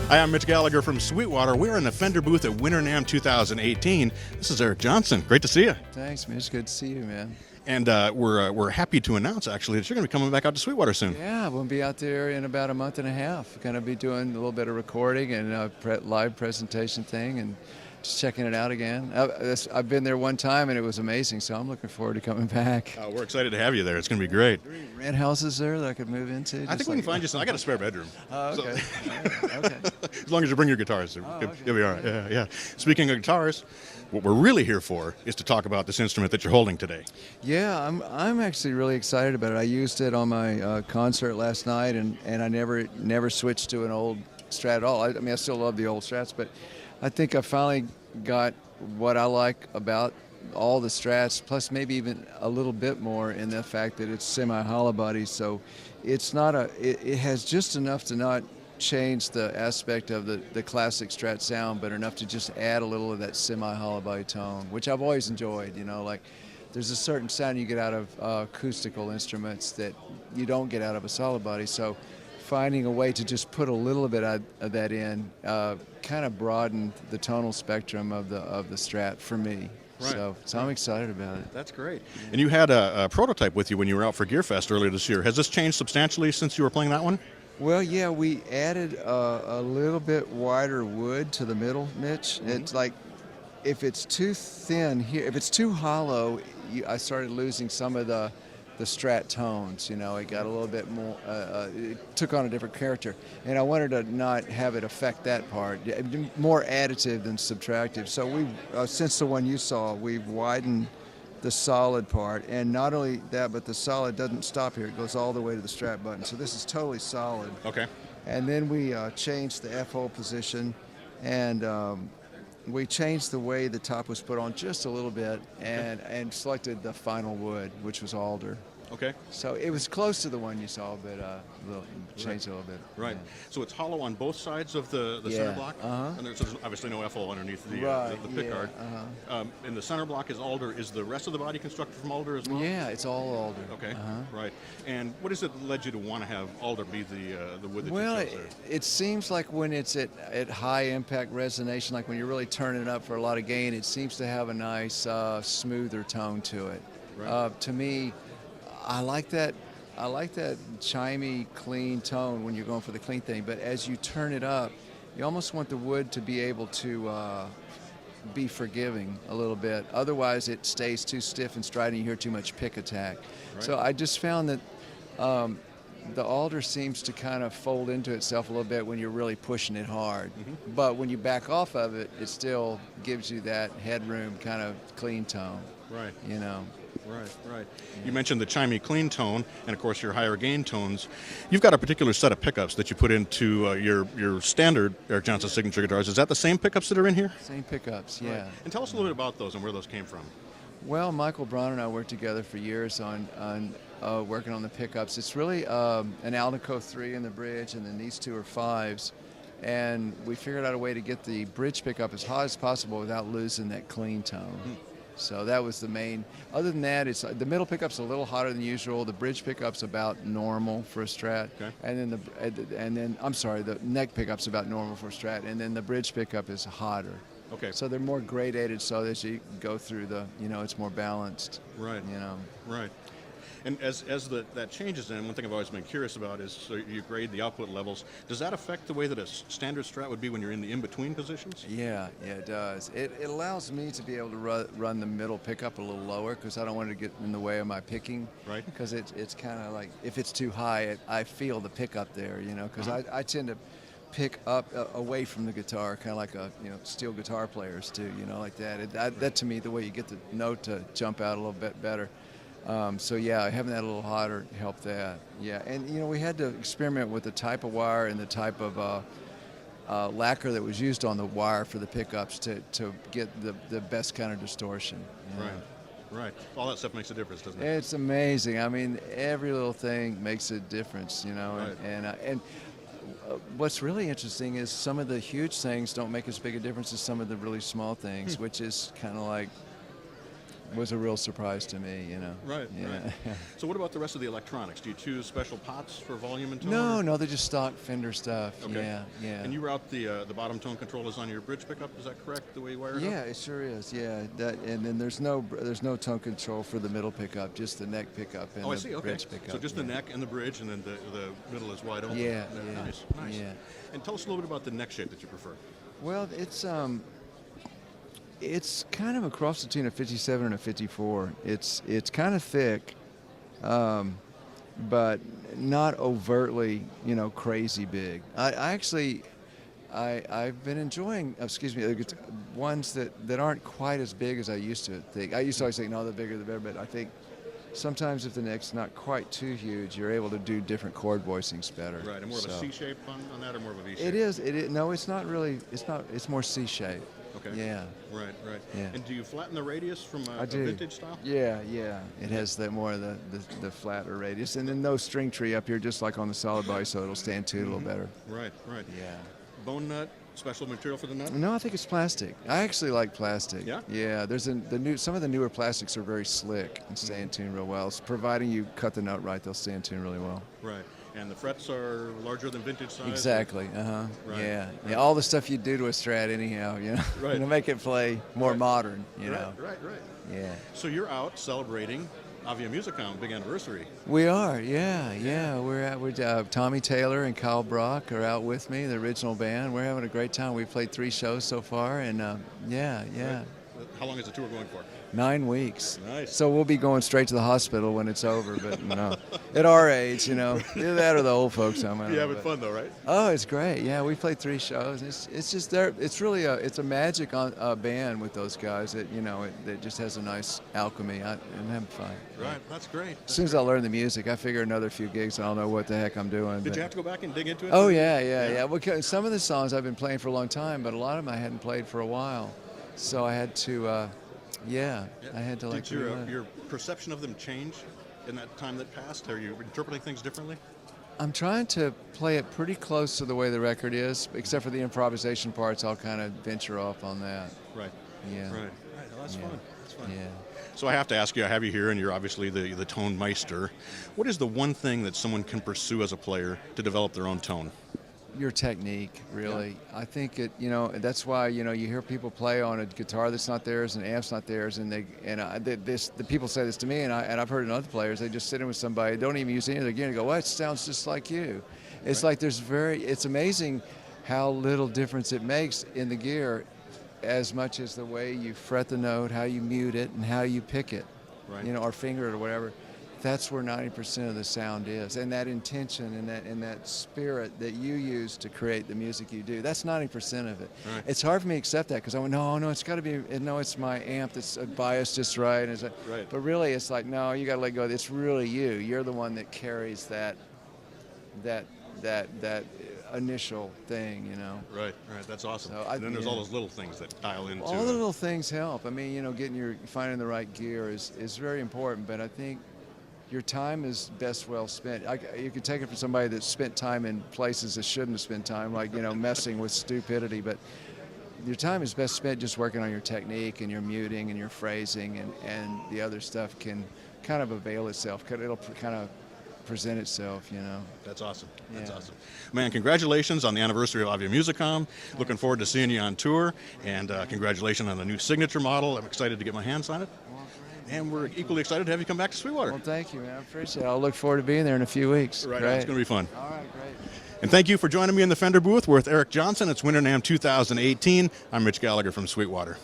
Hi, I'm Mitch Gallagher from Sweetwater. We're in the Fender booth at Winter NAMM 2018. This is Eric Johnson. Great to see you. Thanks, Mitch. Good to see you, man. And we're happy to announce, actually, that you're going to be coming back out to Sweetwater soon. Yeah, we'll be out there in about a month and a half. Going to be doing a little bit of recording and a live presentation thing and just checking it out again. I've been there one time and it was amazing, so I'm looking forward to coming back. We're excited to have you there. It's going to be great. Are there any rent houses there that I could move into? I think we can find you some. I got a spare bedroom. Oh, okay. So, okay. As long as you bring your guitars, okay. you'll be all right. Yeah. Speaking of guitars, what we're really here for is to talk about this instrument that you're holding today. Yeah, I'm actually really excited about it. I used it on my concert last night, and I never switched to an old Strat at all. I mean, I still love the old Strats, but I think I finally got what I like about all the Strats, plus maybe even a little bit more in the fact that it's semi-hollow body, so it's not it has just enough to not change the aspect of the classic Strat sound, but enough to just add a little of that semi-hollow body tone, which I've always enjoyed. You know, like there's a certain sound you get out of acoustical instruments that you don't get out of a solid body. So finding a way to just put a little bit of that in kind of broadened the tonal spectrum of the Strat for me. Right. So I'm excited about it. That's great. And you had a prototype with you when you were out for GearFest earlier this year. Has this changed substantially since you were playing that one? Well, yeah, we added a little bit wider wood to the middle, Mitch. Mm-hmm. It's like if it's too thin here, if it's too hollow, I started losing some of the Strat tones. You know, it got a little bit more, it took on a different character. And I wanted to not have it affect that part, more additive than subtractive. So we, since the one you saw, we've widened the solid part, and not only that, but the solid doesn't stop here. It goes all the way to the Strat button. So this is totally solid. Okay. And then we changed the F-hole position, and we changed the way the top was put on just a little bit, and selected the final wood, which was alder. Okay. So it was close to the one you saw, but changed it a little bit. Right. Yeah. So it's hollow on both sides of the center block? Uh-huh. And there's obviously no FO underneath the pickguard. Uh-huh. And the center block is alder. Is the rest of the body constructed from alder as well? Yeah, it's all alder. Okay. Uh-huh. Right. And what is it that led you to want to have alder be the wood that Well, you chose there? it seems like when it's at high impact resonation, like when you're really turning it up for a lot of gain, it seems to have a nice smoother tone to it. Right. To me, I like that chimey, clean tone when you're going for the clean thing. But as you turn it up, you almost want the wood to be able to be forgiving a little bit. Otherwise, it stays too stiff and strident. You hear too much pick attack. Right. So I just found that the alder seems to kind of fold into itself a little bit when you're really pushing it hard. Mm-hmm. But when you back off of it, it still gives you that headroom kind of clean tone. Right. You know. Right. Yeah. You mentioned the chimey clean tone, and of course your higher gain tones. You've got a particular set of pickups that you put into your standard Eric Johnson signature guitars. Is that the same pickups that are in here? Same pickups, yeah. Right. And tell us a little bit about those and where those came from. Well, Michael Braun and I worked together for years on working on the pickups. It's really an Alnico 3 in the bridge, and then these two are 5s. And we figured out a way to get the bridge pickup as hot as possible without losing that clean tone. So that was the main. Other than that, it's the middle pickup's a little hotter than usual. The bridge pickup's about normal for a Strat, okay. and then I'm sorry, the neck pickup's about normal for a Strat, and then the bridge pickup is hotter. Okay. So they're more gradated, so that you go through it's more balanced. Right. Right. And as that changes, then one thing I've always been curious about is, so you grade the output levels. Does that affect the way that a standard Strat would be when you're in the in-between positions? Yeah, it does. It allows me to be able to run the middle pickup a little lower because I don't want it to get in the way of my picking. Right. Because it's kind of like, if it's too high, I feel the pickup there, because I tend to pick up away from the guitar, kind of like steel guitar players do, like that. That to me, the way you get the note to jump out a little bit better. So yeah, having that a little hotter helped that. Yeah, and we had to experiment with the type of wire and the type of lacquer that was used on the wire for the pickups to get the best kind of distortion. Right. All that stuff makes a difference, doesn't it? It's amazing. I mean, every little thing makes a difference, Right. And what's really interesting is some of the huge things don't make as big a difference as some of the really small things, which is kind of like was a real surprise to me, Right, Yeah. right. So what about the rest of the electronics? Do you choose special pots for volume and tone? No, or- no, they're just stock Fender stuff. Okay. Yeah. And you route the bottom tone controllers on your bridge pickup, is that correct, the way you wire it Yeah, up? it sure is. Yeah, and then there's no tone control for the middle pickup, just the neck pickup and Oh, I the see, okay. bridge pickup. So just the yeah. neck and the bridge, and then the middle is wide open? Yeah, Nice, nice. yeah. And tell us a little bit about the neck shape that you prefer. Well, it's kind of a cross between a 57 and a 54. It's kind of thick, but not overtly, crazy big. I've been enjoying, ones that aren't quite as big as I used to think. I used to always think, no, the bigger the better, but I think sometimes if the neck's not quite too huge, you're able to do different chord voicings better. Right, and more of a So- C shape on that, or more of a V shape? It is. No, it's not really. It's more C shape. Okay. Yeah. Right, right. Yeah. And do you flatten the radius from I a do. vintage style? Yeah. It has more of the flatter radius, and then no string tree up here, just like on the solid body, so it'll stand tuned a little better. Right, right. Yeah. Bone nut, special material for the nut? No, I think it's plastic. I actually like plastic. Yeah? Yeah. Some of the newer plastics are very slick and stay in tune real well. So providing you cut the nut right, they'll stay in tune really well. Right. And the frets are larger than vintage size? Exactly. Right, Yeah. right. Yeah. All the stuff you do to a Strat, anyhow. Right. To make it play more Right. modern. You know. Right, right. Yeah. So you're out celebrating Avia Musicom, big anniversary. We are, yeah. We're Tommy Taylor and Kyle Brock are out with me, the original band. We're having a great time. We've played 3 shows so far, and yeah. Right. How long is the tour going for? 9 weeks. Nice. So we'll be going straight to the hospital when it's over, but at our age, either that or the old folks home. I don't You're know, having but- fun though, right? Oh, it's great. Yeah, we played 3 shows. It's just there. It's really a magic band with those guys that that just has a nice alchemy. I'm having fun. Right, that's great. As soon as I learn the music, I figure another few gigs, I'll know what the heck I'm doing. Did but- you have to go back and dig into it? Oh yeah. Because some of the songs I've been playing for a long time, but a lot of them I hadn't played for a while, so I had to, I had to Did relearn. your perception of them change in that time that passed? Are you interpreting things differently? I'm trying to play it pretty close to the way the record is, except for the improvisation parts. I'll kind of venture off on that. Right. Yeah. Right. Well, that's fun. That's fun. Yeah. So I have to ask you, I have you here, and you're obviously the tone meister. What is the one thing that someone can pursue as a player to develop their own tone? Your technique, really. I think that's why you hear people play on a guitar that's not theirs, and amp's not theirs, and the people say this to me, and I've heard it in other players. They just sit in with somebody, don't even use any of their gear, and go, "Well, it sounds just like you." It's like it's amazing how little difference it makes in the gear, as much as the way you fret the note, how you mute it, and how you pick it, Right. or finger it or whatever. That's where 90% of the sound is, and that intention and that spirit that you use to create the music you do. That's 90% of it. Right. It's hard for me to accept that because I went, no, it's got to be. No, it's my amp that's biased just right. And Right. But really, it's like, no, you got to let go. It's really you. You're the one that carries that initial thing. Right. That's awesome. So and then there's all those little things that dial into All the little things help. I mean, finding the right gear is very important. But I think your time is best well spent. You can take it from somebody that spent time in places that shouldn't have spent time, like messing with stupidity. But your time is best spent just working on your technique and your muting and your phrasing, and the other stuff can kind of avail itself. It'll kind of present itself. That's awesome. That's Yeah. awesome. Man, congratulations on the anniversary of Avia Musicom. Looking forward to seeing you on tour, and congratulations on the new signature model. I'm excited to get my hands on it. And we're equally excited to have you come back to Sweetwater. Well, thank you, man. I appreciate it. I'll look forward to being there in a few weeks. Right, Great. it's going to be fun. All right, great. And thank you for joining me in the Fender booth with Eric Johnson. It's Winter NAMM 2018. I'm Mitch Gallagher from Sweetwater.